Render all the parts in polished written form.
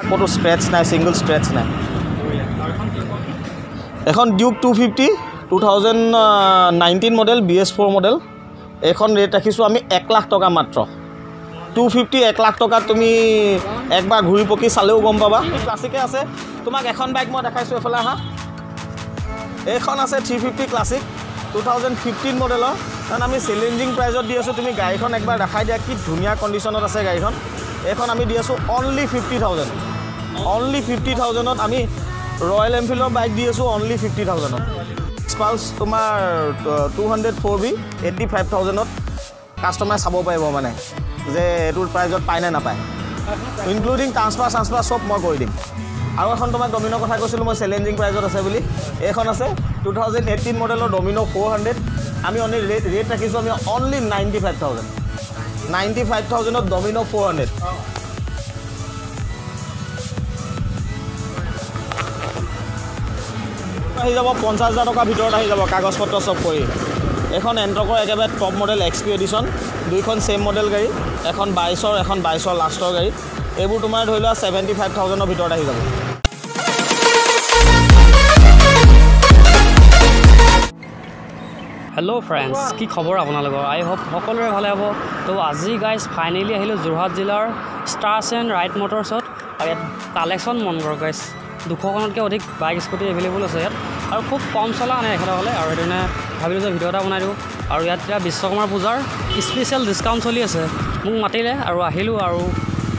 ক'তো স্ক্ৰেচ নাই, single scratch নাই। এখন ডিউক 250 2019 মডেল BS4 মডেল। এইখন ৰেট ৰাখিছোঁ আমি 1 লাখ টকা মাত্ৰ। 250 1 লাখ টকাত তুমি একবাৰ ঘূৰি পকি চালেও গম পাবা। ক্লাছিকে আছে, তোমাক এখন বাইক মই দেখাইছোঁ, এফালে আহা। এইখন আছে 350 ক্লাছিক 2015 মডেলৰ, কাৰণ আমি চেলেঞ্জিং প্ৰাইজত দি আছোঁ। তুমি গাড়ীখন একবাৰ দেখাই দিয়া, কি ধুনীয়া কণ্ডিশ্যনত আছে গাড়ীখন। এইখন আমি দি আছোঁ অনলি 50,000। অনলি 50,000ত আমি ৰয়েল এনফিল্ডৰ বাইক দি আছোঁ অনলি 50,000ত। পালছ তোমাৰ 204B 85,000ত কাষ্টমাৰে চাব পাৰিব, মানে যে এইটোৰ প্ৰাইজত পায় নে নাপায়, ইনক্লুডিং ট্ৰান্সফাৰ চব মই কৰি দিম। আৰু এখন তোমাক ডমিনৰ কথা কৈছিলোঁ মই, চেলেঞ্জিং প্ৰাইজত আছে বুলি। এইখন আছে 2018 মডেলৰ ডমিনো 400। আমি অনলি ৰেট ৰাখিছোঁ আমি অনলি 95,000। 95,000ত ডমিনো 400। আহি যাব 50,000 টকাৰ ভিতৰত আহি যাব, কাগজ পত্ৰ চব কৰি। এখন এণ্ট্ৰকৰ একেবাৰে টপ মডেল XP এডিশ্যন, দুইখন ছেইম মডেল গাড়ী। এখন 22ৰ, এখন 22ৰ লাষ্টৰ গাড়ী। এইবোৰ তোমাৰ ধৰি লোৱা 75,000ৰ ভিতৰত আহি যাব। হেল্ল' ফ্ৰেণ্ডছ, কি খবৰ আপোনালোকৰ? আই হোপ সকলোৰে ভালে হ'ব। তো আজি গাইজ ফাইনেলি আহিলোঁ যোৰহাট জিলাৰ ষ্টাৰ্ছ এণ্ড ৰাইট মটৰ্ছত। আৰু ইয়াত কালেকশ্যন মন কৰক গাইজ, 200খনতকৈ অধিক বাইক স্কুটি এভেইলেবল আছে ইয়াত, আৰু খুব কম চলা মানে এখেতসকলে। আৰু সেইদিনা ভাবিলোঁ যে ভিডিঅ' এটা বনাই দিওঁ। আৰু ইয়াত এতিয়া বিশ্বকৰ্মা পূজাৰ স্পেচিয়েল ডিছকাউণ্ট চলি আছে, মোক মাতিলে আৰু আহিলোঁ। আৰু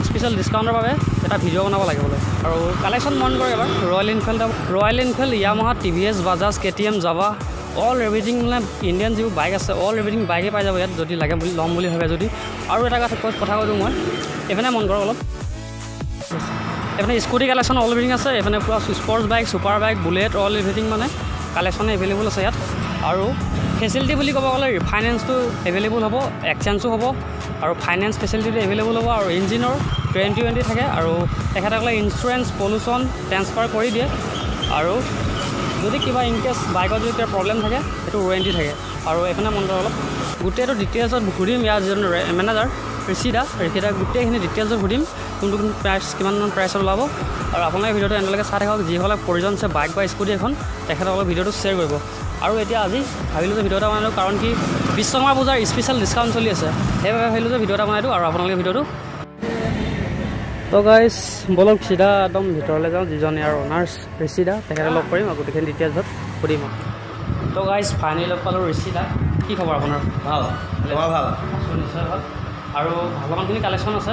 স্পেচিয়েল ডিছকাউণ্টৰ বাবে এটা ভিডিঅ' বনাব লাগে বোলে। আৰু কালেকশ্যন মন কৰে এবাৰ royal Enfield, Yamaha, TVS, Bajaj, KTM, Java, all everything, মানে ইণ্ডিয়ান যিবোৰ বাইক আছে অল এভৰিথিং বাইকে পাই যাব ইয়াত, যদি লাগে বুলি ল'ম বুলি ভাবে যদি। আৰু এটা কথা কৈ দিওঁ মই, এইফালে মন কৰক অলপ। এইফালে স্কুটি কালেকশ্যন অল এভৰিথিং আছে। এইফালে পূৰা sports bike, super bike, bullet, all everything মানে কালেকশ্যন এভেইলেবল আছে ইয়াত। আৰু ফেচিলিটি বুলি ক'ব গ'লে ফাইনেন্সটো এভেইলেবল হ'ব, এক্সচেঞ্জো হ'ব, আৰু ফাইনেন্স ফেচিলিটিটো এভেইলেবল হ'ব। আৰু ইঞ্জিনৰ 2020 থাকে। আৰু তেখেতসকলে ইঞ্চুৰেঞ্চ, পলিউশ্যন ট্ৰেন্সফাৰ কৰি দিয়ে। আৰু যদি কিবা ইনকেছ বাইকত যদি কিবা প্ৰব্লেম থাকে সেইটো ৱাৰেণ্টি থাকে। আৰু এইফালে মন কৰক অলপ, গোটেইটো ডিটেইলছত ঘূৰিম। ইয়াৰ যিজন মেনেজাৰ ঋষিদা গোটেইখিনি ডিটেইলছত ঘূৰিম, কোনটো প্ৰাইচ কিমান প্ৰাইচত ওলাব। আৰু আপোনালোকে ভিডিঅ'টো এনেলৈকে চাই থাকক, যিসকলে প্ৰয়োজন আছে বাইক বা স্কুটি এখন, তেখেতসকলে ভিডিঅ'টো শ্বেয়াৰ কৰিব। আৰু এতিয়া আজি ভাবিলোঁ যে ভিডিঅ' এটা বনাই দিওঁ, কাৰণ কি বিশ্বকৰ্মা পূজাৰ স্পেচিয়েল ডিছকাউণ্ট চলি আছে, সেইবাবে ভাবিলোঁ যে ভিডিঅ' এটা বনাই দিওঁ। আৰু আপোনালোকে ভিডিঅ'টো তো গাইজ বলক চিধা একদম ভিতৰলৈ যাওঁ, যিজন ইয়াৰ অনাৰ্ছ ঋষিদা, তেখেতে লগ কৰিম আৰু গোটেইখিনি ডিটেইলছত সুধিম। তো গাইজ ফাইনেলি লগ পালোঁ ঋষিদা। কি খবৰ আপোনাৰ? ভাল, তোমাৰ ভাল? আছোঁ, নিশ্চয় ভাল। আৰু ভালমানখিনি কালেকশ্যন আছে।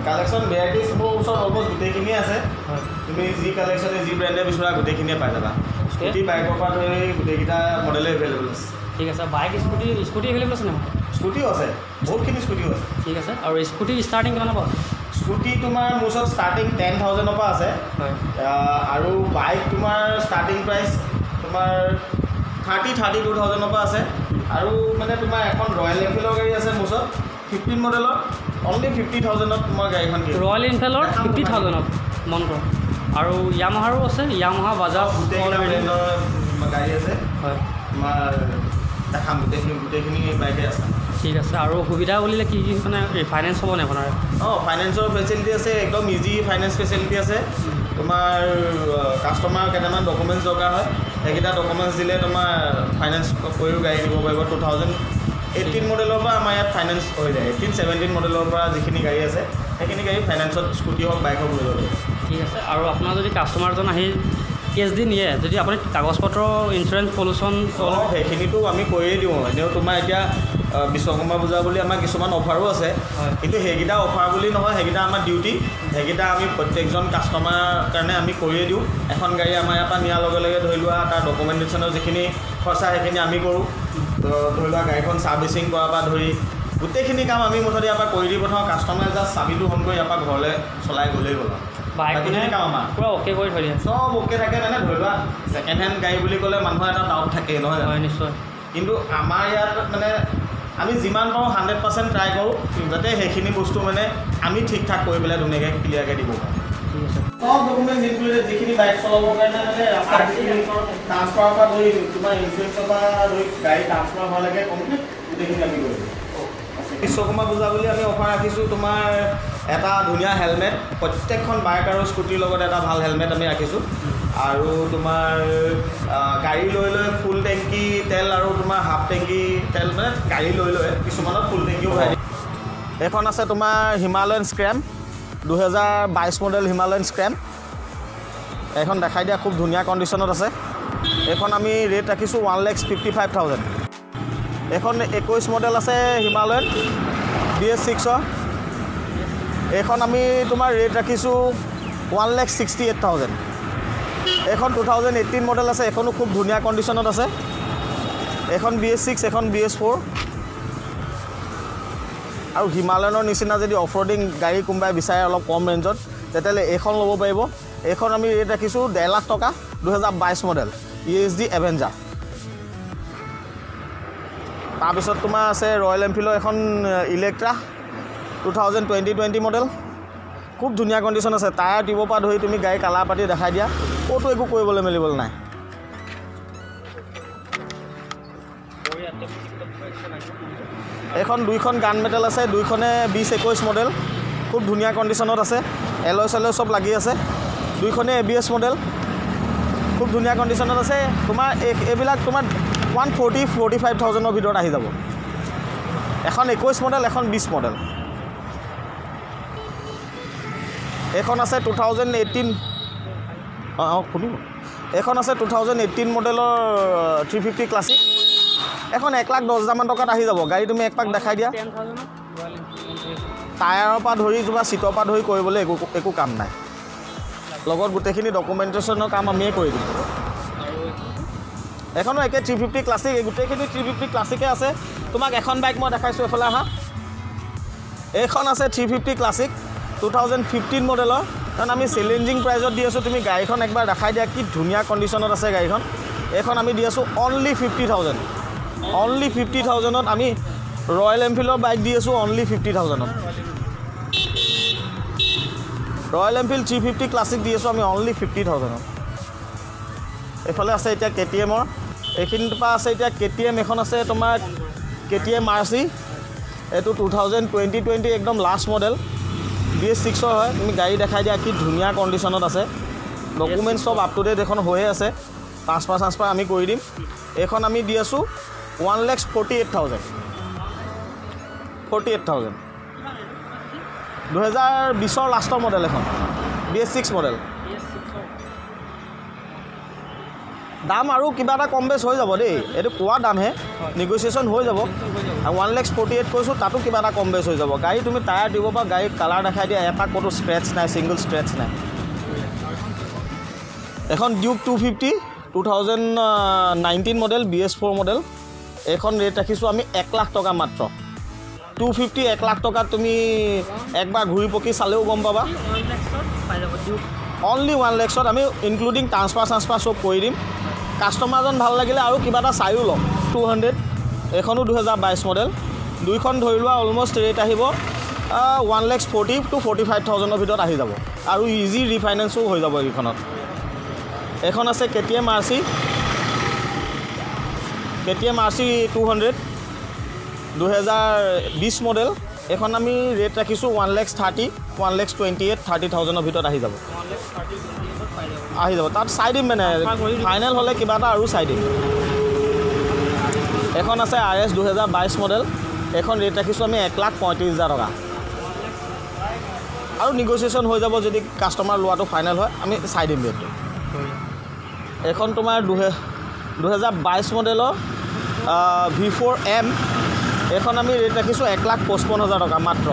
কালেকশ্যন ভেৰাইটিজ মোৰ ওচৰত অলমষ্ট গোটেইখিনিয়ে আছে। হয়, তুমি যি কালেকশ্যনে যি ব্ৰেণ্ডে বিচৰা গোটেইখিনিয়ে পাই যাবা। স্কুটি বাইকৰ পৰা ধৰি গোটেইকেইটা মডেলে এভেইলেবল আছে। ঠিক আছে, বাইক স্কুটি এভেইলেবল আছে নহয়? স্কুটিও আছে, বহুতখিনি স্কুটিও আছে। ঠিক আছে। আৰু স্কুটি ষ্টাৰ্টিং কিমানৰ পৰা? স্কুটি তোমাৰ মোৰ ওচৰত ষ্টাৰ্টিং 10,000ৰ পৰা আছে। হয়। আৰু বাইক তোমাৰ ষ্টাৰ্টিং প্ৰাইচ তোমাৰ 32,000ৰ পৰা আছে। আৰু মানে তোমাৰ এখন ৰয়েল এনফিল্ডৰ গাড়ী আছে মোৰ ওচৰত 15 মডেলৰ, অনলি 50,000ত মই গাড়ীখন দিওঁ। ৰয়েল এনফিল্ডৰ 50,000ত মন কৰক। আৰু য়ামাহাৰো আছে, য়ামাহা, বাজাজ, গোটেইকেইটা ব্ৰেণ্ডৰ গাড়ী আছে। হয়, তোমাৰ দেখাম গোটেইখিনি বাইকে আছে। ঠিক আছে। আৰু সুবিধা বুলিলে কি কি মানে ফাইনেন্স হ'ব নে আপোনাৰ? ফাইনেন্সৰ ফেচিলিটি আছে, একদম ইজি ফাইনেন্স ফেচিলিটি আছে। তোমাৰ কাষ্টমাৰ কেইটামান ডকুমেণ্টছ দৰকাৰ হয়, সেইকেইটা ডকুমেণ্টছ দিলে তোমাৰ ফাইনেন্স কৰিও গাড়ী দিব পাৰিব। 2018 মডেলৰ পৰা আমাৰ ইয়াত ফাইনেন্স হৈ যায়। 18-17 মডেলৰ পৰা যিখিনি গাড়ী আছে সেইখিনি গাড়ী ফাইনেন্সত স্কুটি হওক বাইক হওক লৈ যাব। ঠিক আছে। আৰু আপোনাৰ যদি কাষ্টমাৰজন আহি কেছ দি নিয়ে, যদি আপুনি কাগজ পত্ৰ, ইঞ্চুৰেঞ্চ, পলিউশ্যন সেইখিনিতো আমি কৰিয়ে দিওঁ। এনেও তোমাৰ এতিয়া বিশ্বকৰ্মা পূজা বুলি আমাৰ কিছুমান অফাৰো আছে, কিন্তু সেইকেইটা অফাৰ বুলি নহয়, সেইকেইটা আমাৰ ডিউটি। সেইকেইটা আমি প্ৰত্যেকজন কাষ্টমাৰ কাৰণে আমি কৰিয়ে দিওঁ। এখন গাড়ী আমাৰ ইয়াৰ পৰা নিয়াৰ লগে লগে ধৰি লোৱা তাৰ ডকুমেণ্টেশ্যনৰ যিখিনি খৰচা সেইখিনি আমি কৰোঁ। ধৰি লোৱা গাড়ীখন ছাৰ্ভিচিং কৰাৰ পৰা ধৰি গোটেইখিনি কাম আমি মুঠতে ইয়াৰ পৰা কৰি দি পঠাওঁ। কাষ্টমাৰে জাষ্ট চাবিটো ফোন কৰি ইয়াৰ পৰা ঘৰলৈ চলাই গ'লেই হ'ল। বাকীখিনি কাম আমাৰ পূৰা অ'কে কৰি থৈ দিয়ে, চব অ'কে থাকে। মানে ধৰি লোৱা ছেকেণ্ড হেণ্ড গাড়ী বুলি ক'লে মানুহৰ এটা ডাউট থাকেই, নহয়? হয়, নিশ্চয়। কিন্তু আমাৰ ইয়াত মানে আমি যিমান পাৰোঁ 100% ট্ৰাই কৰোঁ, যাতে সেইখিনি বস্তু মানে আমি ঠিক ঠাক কৰি পেলাই ধুনীয়াকৈ ক্লিয়াৰকৈ দিব পাৰোঁ। ঠিক আছে। সব ডকুমেণ্ট ইনক্লুডেড, যিখিনি বাইক চলাবৰ কাৰণে মানে ট্ৰান্সফাৰৰ পৰা ধৰি তোমাৰ ইঞ্চুৰেঞ্চৰ পৰা ধৰি গাড়ী ট্ৰান্সফাৰ হোৱালৈকে কমপ্লিট গোটেইখিনি আমি কৰি দিওঁ। বিশ্বকৰ্মা পূজা বুলি আমি অফাৰ ৰাখিছোঁ তোমাৰ এটা ধুনীয়া হেলমেট প্ৰত্যেকখন বাইক আৰু স্কুটিৰ লগত এটা ভাল হেলমেট আমি ৰাখিছোঁ আৰু তোমাৰ গাড়ী লৈ ফুল টেংকি তেল আৰু তোমাৰ হাফ টেংকি তেল মানে গাড়ী লৈ কিছুমানত ফুল টেংকিও ভৰাই দিয়ে এইখন আছে তোমাৰ হিমালয়ান স্ক্ৰেম 2022 মডেল হিমালয়ান স্ক্ৰেম এইখন দেখাই দিয়া খুব ধুনীয়া কণ্ডিশ্যনত আছে এইখন আমি ৰেট ৰাখিছোঁ 1,55,000 এইখন 21 মডেল আছে হিমালয়ান BS6 এইখন আমি তোমাৰ ৰেট ৰাখিছোঁ 1,68,000 এইখন 2018 মডেল আছে এইখনো খুব ধুনীয়া কণ্ডিশ্যনত আছে এইখন BS6 এইখন BS4 আৰু হিমালয়ানৰ নিচিনা যদি অফ ৰোডিং গাড়ী কোনোবাই বিচাৰে অলপ কম ৰেঞ্জত তেতিয়াহ'লে এইখন ল'ব পাৰিব এইখন আমি ৰেট ৰাখিছোঁ 1.5 লাখ টকা 2022 মডেল ESD এভেঞ্জাৰ তাৰপিছত তোমাৰ আছে ৰয়েল এনফিল্ডৰ এখন ইলেক্ট্ৰা 2020 মডেল খুব ধুনীয়া কণ্ডিশ্যন আছে টায়াৰ টিউবৰ পৰা ধৰি তুমি গাড়ী কালাৰ পাতি দেখাই দিয়া ক'তো একো কৰিবলৈ মেলিবলৈ নাই এইখন দুইখন গান মেটেল আছে দুইখনে 2021 মডেল খুব ধুনীয়া কণ্ডিশ্যনত আছে এলয় চেলয় চব লাগি আছে দুইখনে ABS মডেল খুব ধুনীয়া কণ্ডিশ্যনত আছে তোমাৰ এইবিলাক তোমাৰ 140,000-45,000 ভিতৰত আহি যাব এখন 21 মডেল এখন 20 মডেল এইখন আছে 2018 শুনিব এইখন আছে 2018 মডেলৰ 350 ক্লাছিক এখন 1,10,000 টকাত আহি যাব গাড়ী তুমি এক পাক দেখাই দিয়া টায়াৰৰ পৰা ধৰি তোমাৰ চিটৰ পৰা ধৰি কৰিবলৈ একো কাম নাই লগত গোটেইখিনি ডকুমেণ্টেশ্যনৰ কাম আমিয়ে কৰি দিম এখনো একে 350 ক্লাছিক গোটেইখিনি 350 ক্লাছিকে আছে তোমাক এখন বাইক মই দেখাইছোঁ এফালে আহা এইখন আছে 350 ক্লাছিক 2015 মডেলৰ কাৰণ আমি চেলেঞ্জিং প্ৰাইজত দি আছোঁ তুমি গাড়ীখন একবাৰ দেখাই দিয়া কি ধুনীয়া কণ্ডিশ্যনত আছে গাড়ীখন এইখন আমি দি আছোঁ অনলি 50,000 অনলি 50,000ত আমি ৰয়েল এনফিল্ডৰ বাইক দি আছোঁ অনলি 50,000ত ৰয়েল এনফিল্ড 350 ক্লাছিক দি আছোঁ আমি অনলি 50,000ত এইফালে আছে এতিয়া KTMৰ এইখিনিৰ পৰা আছে এতিয়া KTM এখন আছে তোমাৰ KTM RC এইটো 2020 একদম লাষ্ট মডেল BS6 হয় তুমি গাড়ী দেখাই দিয়া কি ধুনীয়া কণ্ডিশ্যনত আছে ডকুমেণ্টছ চব আপ টু ডেট এখন হৈয়ে আছে ট্ৰান্সফাৰ আমি কৰি দিম এইখন আমি দি আছোঁ 1,48,000 2020 লাষ্টৰ মডেল এখন BS6 মডেল দাম আৰু কিবা এটা কম বেছ হৈ যাব দেই এইটো কোৱা দামহে নেগচিয়েশ্যন হৈ যাব 1,48,000 কৈছোঁ তাতো কিবা এটা কম বেছ হৈ যাব গাড়ী তুমি টায়াৰ দিব পৰা গাড়ী কালাৰ দেখাই দিয়া এটা ক'তো স্ক্ৰেচ নাই ছিংগল স্ক্ৰেচ নাই এখন ডিউক 250 2019 মডেল BS4 মডেল এইখন ৰেট ৰাখিছোঁ আমি 1 লাখ টকা মাত্ৰ 250 1 লাখ টকাত তুমি একবাৰ ঘূৰি পকি চালেও গম পাবা অনলি 1 লাখত আমি ইনক্লুডিং ট্ৰান্সফাৰ চব কৰি দিম কাষ্টমাৰজন ভাল লাগিলে আৰু কিবা এটা চায়ো লওক 200 এইখনো 2022 মডেল দুইখন ধৰি লোৱা অলমষ্ট ৰেট আহিব 1,40,000-45,000 ভিতৰত আহি যাব আৰু ইজি ৰিফাইনেন্সো হৈ যাব এইখনত এইখন আছে KTM RC 200 2020 মডেল এইখন আমি ৰেট ৰাখিছোঁ 1,30,000-1,28,000 ভিতৰত আহি যাব তাত চাই দিম মানে ফাইনেল হ'লে কিবা এটা আৰু চাই দিম এখন আছে RS 2022 মডেল এইখন ৰেট ৰাখিছোঁ আমি 1,35,000 টকা আৰু নেগচিয়েশ্যন হৈ যাব যদি কাষ্টমাৰ লোৱাটো ফাইনেল হয় আমি চাই দিম ৰেটটো এইখন তোমাৰ 2022 মডেলৰ V4M এইখন আমি ৰেট ৰাখিছোঁ 1,55,000 টকা মাত্ৰ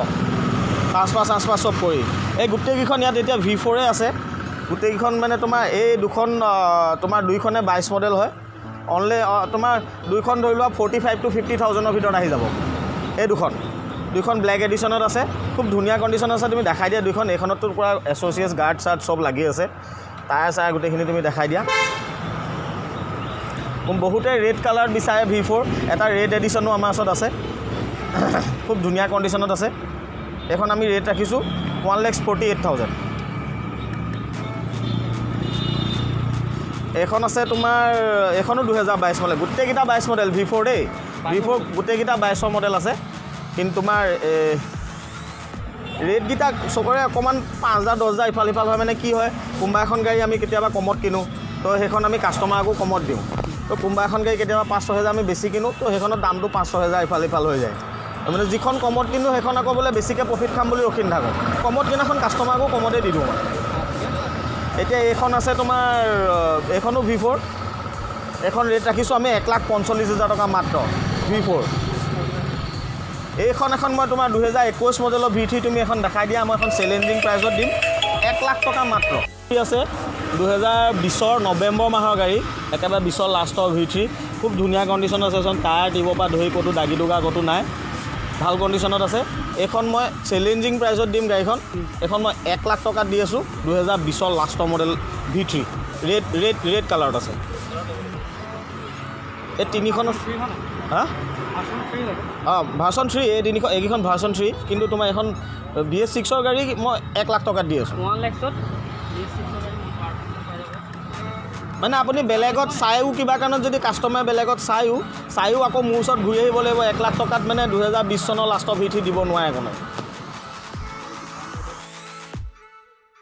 ট্ৰান্সফাৰ চব কৰি এই গোটেইকেইখন ইয়াত এতিয়া V4 আছে গোটেইকেইখন মানে তোমাৰ এই দুখন তোমাৰ দুইখনে 22 মডেল হয় অনলি তোমাৰ দুইখন ধৰি লোৱা 45,000-50,000 ভিতৰত আহি যাব এই দুইখন ব্লেক এডিশ্যনত আছে খুব ধুনীয়া কণ্ডিশ্যন আছে তুমি দেখাই দিয়া দুইখন এইখনতো পূৰা এছ'চিয়েটছ গাৰ্ড চাৰ্ট চব লাগি আছে টায়াৰ চায়াৰ গোটেইখিনি তুমি দেখাই দিয়া বহুতে ৰেড কালাৰ বিচাৰে V4 এটা ৰেড এডিশ্যনো আমাৰ ওচৰত আছে খুব ধুনীয়া কণ্ডিশ্যনত আছে এখন আমি ৰেট ৰাখিছোঁ 1,48,000 এখন আছে তোমাৰ এখনো 2022 মডেল গোটেইকেইটা 22 মডেল V4 দেই V4 গোটেইকেইটা 22 মডেল আছে কিন্তু তোমাৰ ৰেটকেইটা চবৰে অকণমান 5,000 10,000 ইফাল সিফাল হয় মানে কি হয় কোনোবা এখন গাড়ী আমি কেতিয়াবা কমত কিনো তো সেইখন আমি কাষ্টমাৰকো কমত দিওঁ তো কোনোবা এখন গাড়ী কেতিয়াবা 5-6,000 আমি বেছি কিনো তো সেইখনৰ দামটো 5-6,000 ইফাল সিফাল হৈ যায় মানে যিখন কমত কিনো সেইখন আকৌ বোলে বেছিকৈ প্ৰফিট খাম বুলি ৰখি নাথাকোঁ কমত কিনাখন কাষ্টমাৰকো কমতে দি দিওঁ মানে এতিয়া এইখন আছে তোমাৰ এইখনো V4 এইখন ৰেট ৰাখিছোঁ আমি 1,45,000 টকা মাত্ৰ V4 এইখন এখন মই তোমাৰ 2021 মডেলৰ V3 তুমি এখন দেখাই দিয়া মই এখন চেলেঞ্জিং প্ৰাইজত দিম 1,00,000 টকা মাত্ৰ আছে 2020 নৱেম্বৰ মাহৰ গাড়ী একেবাৰে 20 লাষ্টৰ V3 খুব ধুনীয়া কণ্ডিশ্যন আছে এখন টায়াৰ দিব পৰা ধৰি ক'তো দাগি দুগা ক'তো নাই ভাল কণ্ডিশ্যনত আছে এইখন মই চেলেঞ্জিং প্ৰাইজত দিম গাড়ীখন এইখন মই 1,00,000 টকাত দি আছোঁ 2020 লাষ্টৰ মডেল V3 ৰেড কালাৰত আছে এই তিনিখন হা ভাৰ্চন 3 এই তিনিখন এইকেইখন ভাৰ্চন 3 কিন্তু তোমাৰ এখন BS6ৰ গাড়ী মই 1,00,000 টকাত দি আছোঁ 1 লাখত মানে আপুনি বেলেগত চায়ো কিবা কাৰণত যদি কাষ্টমাৰে বেলেগত চায়ো আকৌ মোৰ ওচৰত ঘূৰি আহিব লাগিব 1,00,000 টকাত মানে 2020 চনৰ লাষ্টৰ V3 দিব নোৱাৰে কোনো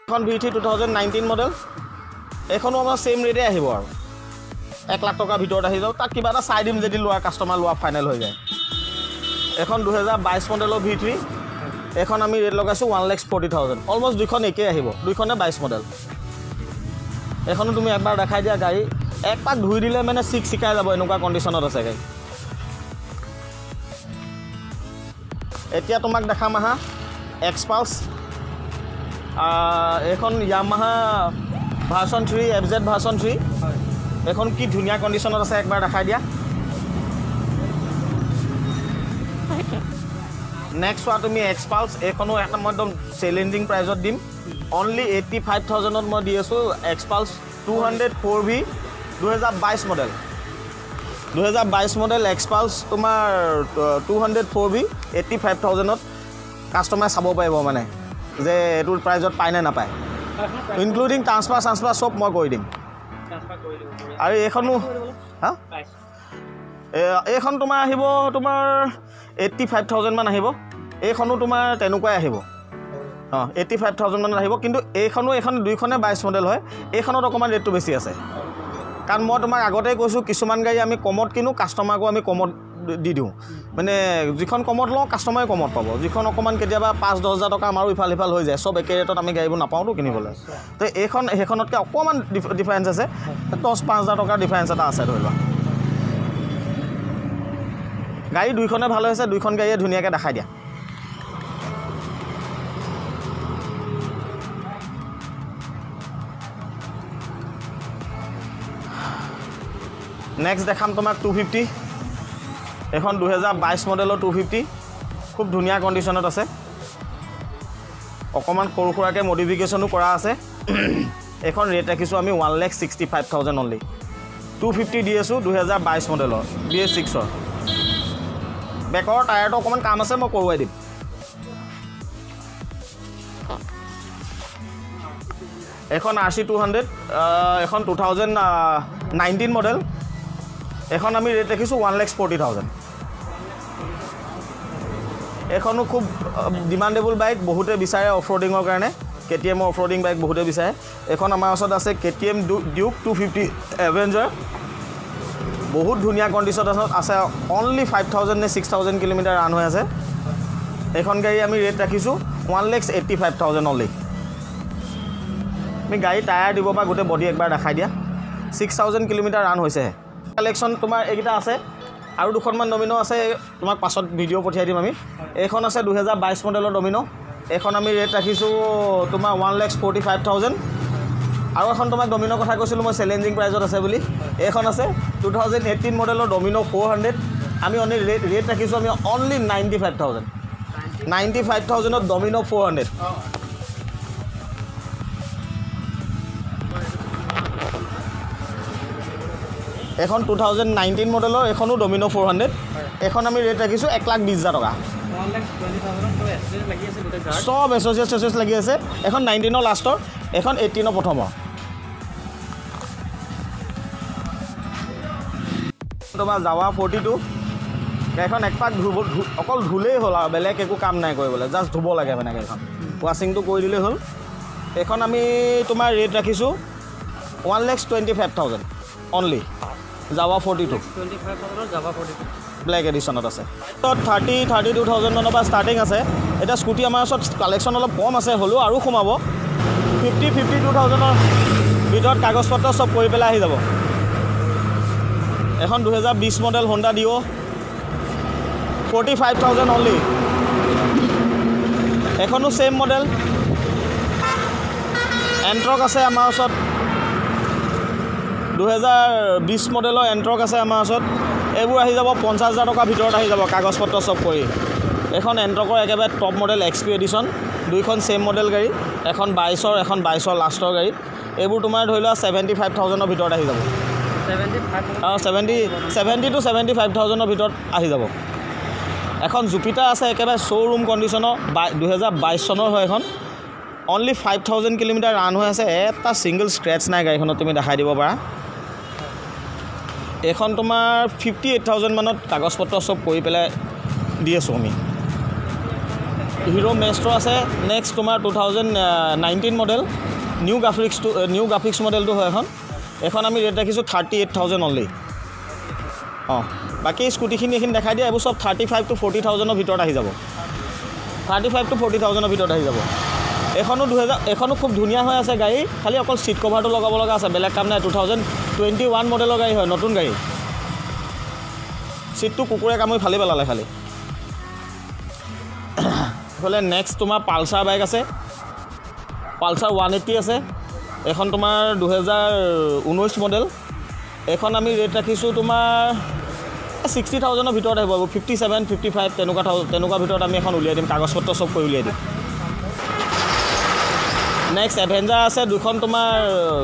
এখন V3 2019 মডেল এইখনো আমাৰ ছেইম ৰেটে আহিব আৰু 1,00,000 টকাৰ ভিতৰত আহি যাওক তাক কিবা এটা চাই দিম যদি লোৱা কাষ্টমাৰ লোৱা ফাইনেল হৈ যায় এখন 2022 মডেলৰ V3 এখন আমি ৰেট লগাইছোঁ 1,40,000 অলমষ্ট দুইখন একেই আহিব দুইখনে 22 মডেল এখনো তুমি একবাৰ দেখাই দিয়া গাড়ী এক পাক ধুই দিলে মানে চিকাই যাব এনেকুৱা কণ্ডিশ্যনত আছে গাড়ী এতিয়া তোমাক দেখাম আহা এক্সপালছ এইখন Yamaha ভাৰ্চন 3 FZ ভাৰ্চন 3 এখন কি ধুনীয়া কণ্ডিশ্যনত আছে একবাৰ দেখাই দিয়া নেক্সট চোৱা তুমি এক্সপালছ এইখনো একদম চেলেঞ্জিং প্ৰাইজত দিম অনলি 85,000ত মই দি আছোঁ XPulse 204V 2022 model 2022 model XPulse তোমাৰ 204V 85,000ত কাষ্টমাৰে চাব পাৰিব মানে যে এইটোৰ প্ৰাইজত পায় নে নাপায় ইনক্লুডিং ট্ৰান্সফাৰ চব মই কৰি দিম আৰু এইখনো হা এইখন তোমাৰ আহিব তোমাৰ 85,000 মান আহিব এইখনো তোমাৰ তেনেকুৱাই আহিব 85,000 মানত আহিব কিন্তু এইখনো এখন দুইখনে 22 মডেল হয় এইখনত অকণমান ৰেটটো বেছি আছে কাৰণ মই তোমাক আগতেই কৈছোঁ কিছুমান গাড়ী আমি কমত কিনো কাষ্টমাৰকো আমি কমত দি দিওঁ মানে যিখন কমত লওঁ কাষ্টমাৰে কমত পাব যিখন অকণমান কেতিয়াবা 5-10 হাজাৰ টকা আমাৰো ইফাল সিফাল হৈ যায় চব একে ৰেটত আমি গাড়ীবোৰ নাপাওঁতো কিনিবলৈ তো এইখন সেইখনতকৈ অকণমান ডিফাৰেঞ্চ আছে 10-5 হাজাৰ টকাৰ ডিফাৰেঞ্চ এটা আছে ধৰি লোৱা গাড়ী দুইখনে ভাল হৈছে দুইখন গাড়ীয়ে ধুনীয়াকৈ দেখাই দিয়া নেক্সট দেখাম তোমাক 250 এখন 2022 মডেলৰ 250 খুব ধুনীয়া কণ্ডিশ্যনত আছে অকণমান সৰু সুৰাকৈ মডিফিকেশ্যনো কৰা আছে এখন ৰেট ৰাখিছোঁ আমি 1,65,000 অনলি 250 দি আছোঁ 2022 মডেলৰ BS6ৰ বেকৰ টায়াৰটো অকণমান কাম আছে মই কৰোৱাই দিম এখন RC200 এখন 2019 মডেল এখন আমি ৰেট ৰাখিছোঁ 1,40,000 এখনো খুব ডিমাণ্ডেবল বাইক বহুতে বিচাৰে অফ ৰ'ডিঙৰ কাৰণে KTM অফ ৰ'ডিং বাইক বহুতে বিচাৰে এখন আমাৰ ওচৰত আছে KTM Duke 250 Avenger বহুত ধুনীয়া কণ্ডিশ্যনত আছে অনলি 5,000 নে 6,000 কিলোমিটাৰ ৰান হৈ আছে এইখন গাড়ী আমি ৰেট ৰাখিছোঁ 1,85,000 অনলি আমি গাড়ী টায়াৰ দিব বা গোটেই বডি একবাৰ দেখাই দিয়া 6,000 কিলোমিটাৰ ৰান হৈছেহে কালেকশ্যন তোমাৰ এইকেইটা আছে আৰু দুখনমান ডমিনো আছে তোমাক পাছত ভিডিঅ' পঠিয়াই দিম আমি এইখন আছে 2022 মডেলৰ ডমিনো এইখন আমি ৰেট ৰাখিছোঁ তোমাৰ 1,45,000 আৰু এখন তোমাক ডমিনৰ কথা কৈছিলোঁ মই চেলেঞ্জিং প্ৰাইজত আছে বুলি এইখন আছে 2018 মডেলৰ ডমিনো 400 আমি অনলি ৰেট ৰাখিছোঁ আমি অনলি 95,000ত ডমিনো 400 এখন 2019 মডেলৰ এখনো ডমিনো 400 এখন আমি ৰেট ৰাখিছোঁ 1,20,000 টকা সব এছ'চিয়েট লাগি আছে এখন 19ৰ লাষ্টৰ এখন 18ৰ প্ৰথমৰ তোমাৰ জাৱা 42 গাড়ীখন এক পাক অকল ধুলেই হ'ল আৰু বেলেগ একো কাম নাই কৰিবলৈ জাষ্ট ধুব লাগে মানে গাড়ীখন ৱাশ্বিংটো কৰি দিলেই হ'ল এইখন আমি তোমাৰ ৰেট ৰাখিছোঁ 1,25,000 অনলি জাভা 42 ব্লেক এডিশ্যনত আছে 32,000 মানৰ পৰা ষ্টাৰ্টিং আছে এতিয়া স্কুটি আমাৰ ওচৰত কালেকশ্যন অলপ কম আছে হ'লেও আৰু সোমাব 52,000ৰ ভিতৰত কাগজ পত্ৰ চব কৰি পেলাই আহি যাব এখন 2020 মডেল হোণ্ডা ডিঅ' 45,000 অনলি এখনো ছেইম মডেল এণ্ট্ৰক আছে আমাৰ ওচৰত 2020 মডেলৰ এণ্ট্ৰক আছে আমাৰ ওচৰত এইবোৰ আহি যাব 50,000 টকাৰ ভিতৰত আহি যাব কাগজ পত্ৰ চব কৰি এখন এণ্ট্ৰকৰ একেবাৰে টপ মডেল এক্সপি এডিশ্যন দুইখন ছেইম মডেল গাড়ী এখন 22ৰ এখন 22ৰ লাষ্টৰ গাড়ী এইবোৰ তোমাৰ ধৰি লোৱা 75,000ৰ ভিতৰত আহি যাব 70 to 75,000ৰ ভিতৰত আহি যাব এখন জুপিটাৰ আছে একেবাৰে শ্ব'ৰুম কণ্ডিশ্যনৰ 2022 চনৰ হয় এখন অনলি 5,000 কিলোমিটাৰ ৰান হৈ আছে এটা ছিংগল স্ক্ৰেচ নাই গাড়ীখনত তুমি দেখাই দিব পাৰা এখন তোমাৰ 58,000 মানত কাগজ পত্ৰ চব কৰি পেলাই দি আছোঁ আমি হিৰো মেষ্ট্ৰ আছে নেক্সট তোমাৰ 2019 মডেল নিউ গ্ৰাফিক্স মডেলটো হয় এখন আমি ৰেট ৰাখিছোঁ 38,000 অনলি বাকী স্কুটিখিনি এইখিনি দেখাই দিয়া এইবোৰ চব 35 to 40,000ৰ ভিতৰত আহি যাব 35 to 40,000ৰ ভিতৰত আহি যাব এখনো খুব ধুনীয়া হৈ আছে গাড়ী খালি অকল ছিট কভাৰটো লগাব লগা আছে বেলেগ কাম নাই 2021 মডেলৰ গাড়ী হয় নতুন গাড়ী ছিটটো কুকুৰে কামুৰি ফালি পেলালে খালি এইফালে নেক্সট তোমাৰ পালচাৰ বাইক আছে পালচাৰ 180 আছে এখন তোমাৰ 2019 মডেল এখন আমি ৰেট ৰাখিছোঁ তোমাৰ 60,000ৰ ভিতৰত আহিব 57, 55 তেনেকুৱা ভিতৰত আমি এখন উলিয়াই দিম কাগজ পত্ৰ চব কৰি উলিয়াই দিম নেক্সট এভেঞ্জাৰ আছে দুখন তোমাৰ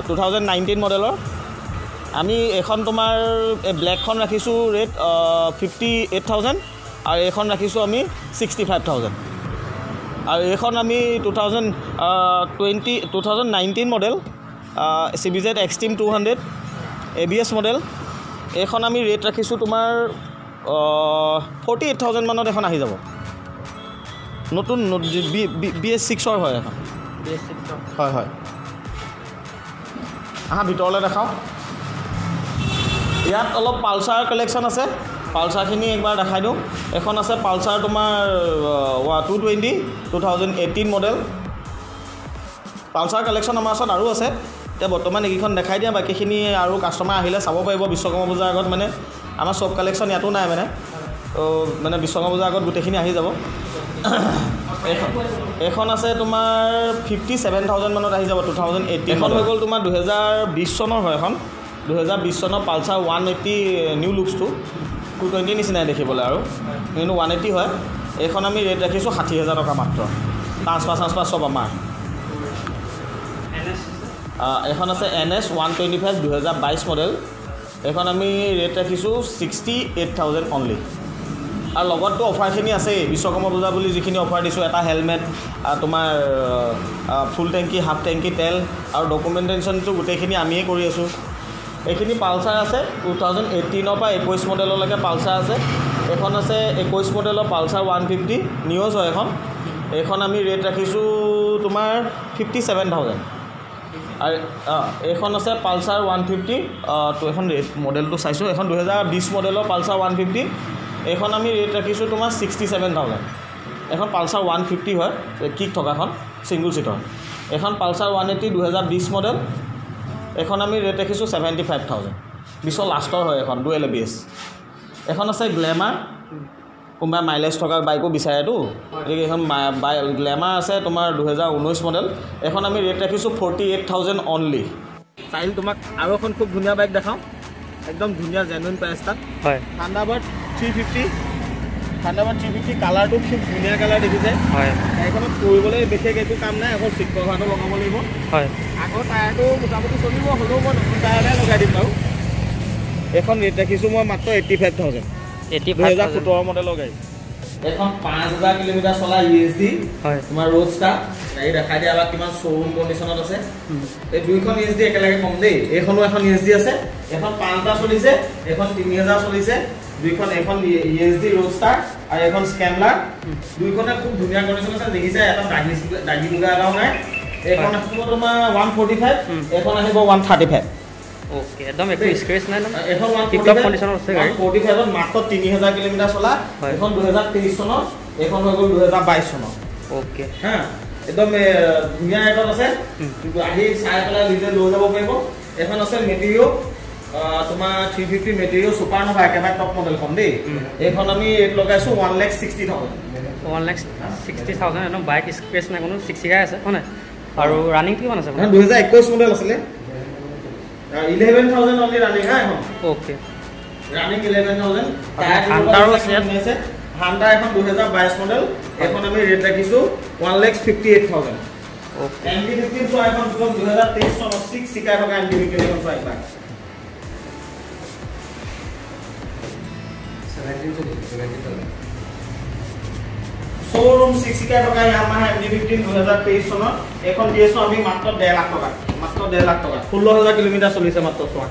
2019 মডেলৰ আমি এখন তোমাৰ এই ব্লেকখন ৰাখিছোঁ ৰেট 58,000 আৰু এইখন ৰাখিছোঁ আমি 65,000 আৰু এইখন আমি 2019 model CBZ Extreme 200 ABS model এইখন আমি ৰেট ৰাখিছোঁ তোমাৰ 48,000 মানত এখন আহি যাব নতুন BS6ৰ হয় এখন হয় ভিতৰলৈ দেখাওঁ ইয়াত অলপ পালচাৰ কালেকশ্যন আছে পালচাৰখিনি একবাৰ দেখাই দিওঁ এখন আছে পালচাৰ তোমাৰ 220 2018 মডেল পালচাৰ কালেকশ্যন আমাৰ ওচৰত আৰু আছে এতিয়া বৰ্তমান এইকেইখন দেখাই দিয়া বাকীখিনি আৰু কাষ্টমাৰ আহিলে চাব পাৰিব বিশ্বকৰ্মা পূজাৰ আগত মানে আমাৰ চব কালেকশ্যন ইয়াতো নাই মানে বিশ্বকৰ্মা পূজাৰ আগত গোটেইখিনি আহি যাব এখন আছে তোমাৰ 57,000 মানত আহি যাব 2018 এখন হৈ গ'ল তোমাৰ 2020 চনৰ হয় এখন 2020 চনৰ পালচাৰ 180 নিউ লুকছটো 220 নিচিনাই দেখিবলৈ আৰু কিন্তু 180 হয় এইখন আমি ৰেট ৰাখিছোঁ 60,000 টকা মাত্ৰ ট্ৰান্সফাৰ চব আমাৰ এখন আছে NS 125 2022 মডেল এইখন আমি ৰেট ৰাখিছোঁ 68,000 অনলি আৰু লগততো অফাৰখিনি আছেই বিশ্বকৰ্মা পূজা বুলি যিখিনি অফাৰ দিছোঁ এটা হেলমেট তোমাৰ ফুল টেংকি হাফ টেংকি তেল আৰু ডকুমেণ্টেশ্যনটো গোটেইখিনি আমিয়ে কৰি আছোঁ এইখিনি পালচাৰ আছে 2018ৰ পৰা 21 মডেললৈকে পালচাৰ আছে এখন আছে 21 মডেলৰ পালচাৰ 150 নিউজ হয় এইখন আমি ৰেট ৰাখিছোঁ তোমাৰ 57,000 আৰু এইখন আছে পালচাৰ 150 তো এখন ৰেট মডেলটো চাইছোঁ এখন 2020 মডেলৰ পালচাৰ 150 এইখন আমি ৰেট ৰাখিছোঁ তোমাৰ 67,000 এখন পালচাৰ 150 হয় কিক থকাখন ছিংগল ছিটৰ এখন পালচাৰ 180 2020 মডেল এখন আমি ৰেট ৰাখিছোঁ 75,000 20ৰ লাষ্টৰ হয় এখন ডুৱেল ABS এখন আছে গ্লেমাৰ কোনোবাই মাইলেজ থকা বাইকো বিচাৰেতো গতিকে এখন গ্লেমাৰ আছে তোমাৰ 2019 মডেল এখন আমি ৰেট ৰাখিছোঁ 48,000 অনলি চাইল তোমাক আৰু এখন খুব ধুনীয়া বাইক দেখাওঁ একদম ধুনীয়া জেনুইন প্ৰাইচ তাত হয় থাণ্ডাৰবাৰ্ড 350 কালাৰটো খুব ধুনীয়া কালাৰ দেখিছে হয় এইখনত কৰিবলৈ বিশেষ একো কাম নাই অকল চিট কভাৰটো লগাব লাগিব হয় আগৰ টায়াৰটো মোটামুটি চলিব হ'লেও মই নতুন টায়াৰে লগাই দিম বাৰু এখন ৰেট ৰাখিছোঁ মই মাত্ৰ 85,000 2017 মডেলৰ গাড়ী এখন 5,000 কিলোমিটাৰ চলা ESD হয় তোমাৰ ৰোড ষ্টাৰ গাড়ী দেখাই দিয়া বা কিমান শ্ব'ৰুম কণ্ডিশ্যনত আছে এই দুইখন ESD একেলগে কম দেই এইখনো এখন ESD আছে এখন 5,000 চলিছে এখন 3,000 চলিছে দুইখন এখন ESD Roadster আৰু এখন Scrambler দুইখনে খুব ধুনীয়া কণ্ডিশ্যন আছে দেখিছে এটা দাগি দুগা এটাও নাই এখন আহিব তোমাৰ 145 এখন আহিব 135 ওকে একদম একো স্ক্ৰেচ নাই না এখন টিপ টপ কণ্ডিশ্যনত আছে গাড়ী 45 ত মাত্ৰ 3000 কিলোমিটাৰ চলা এখন 2023 চনৰ এখন হৈ গ'ল 2022 চনৰ ওকে হা একদম ধুনীয়া এখন আছে আহি চাই পেলাই নিজে লৈ যাব পাৰিব এখন আছে মেটিৰিও তোমাৰ 350 মেটিৰিও সুপাৰ নভা একেবাৰে টপ মডেলখন দেই এইখন আমি ৰেট লগাইছো 1,60,000 1,60,000 একদম বাইক স্ক্ৰেচ নাই কোনো 60 আছে হয় নাই আৰু ৰানিং কিমান আছে 2021 মডেল আছিলে 11,000 only running ha এখন ওকে running 11,000 হান্টাৰো আছে হান্টাৰ এখন 2022 মডেল এখন আমি ৰেট ৰাখিছো 1,58,000 ওকে MT-15 সো এখন 2023 চনৰ 6 সিকা থকা MT-15 এখন প্ৰাইস পায় 17,000 শোৰুম 6 সিকা থকা Yamaha MT-15 2023 চনৰ এখন দিয়েছো আমি মাত্ৰ 1.5 লাখ টকা মাত্ৰ 1.5 লাখ টকা 16,000 কিলোমিটাৰ চলিছে মাত্ৰ চোৱা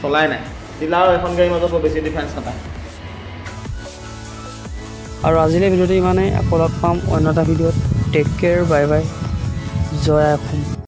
চলাই নাই ডিলাৰ এখন গাড়ীৰ মাজত বেছি ডিফাৰেন্স নাপায় আৰু আজিলৈ ভিডিঅ'টো ইমানেই আকৌ লগ পাম অন্য এটা ভিডিঅ'ত টেক কেয়াৰ বাই বাই জয় অসম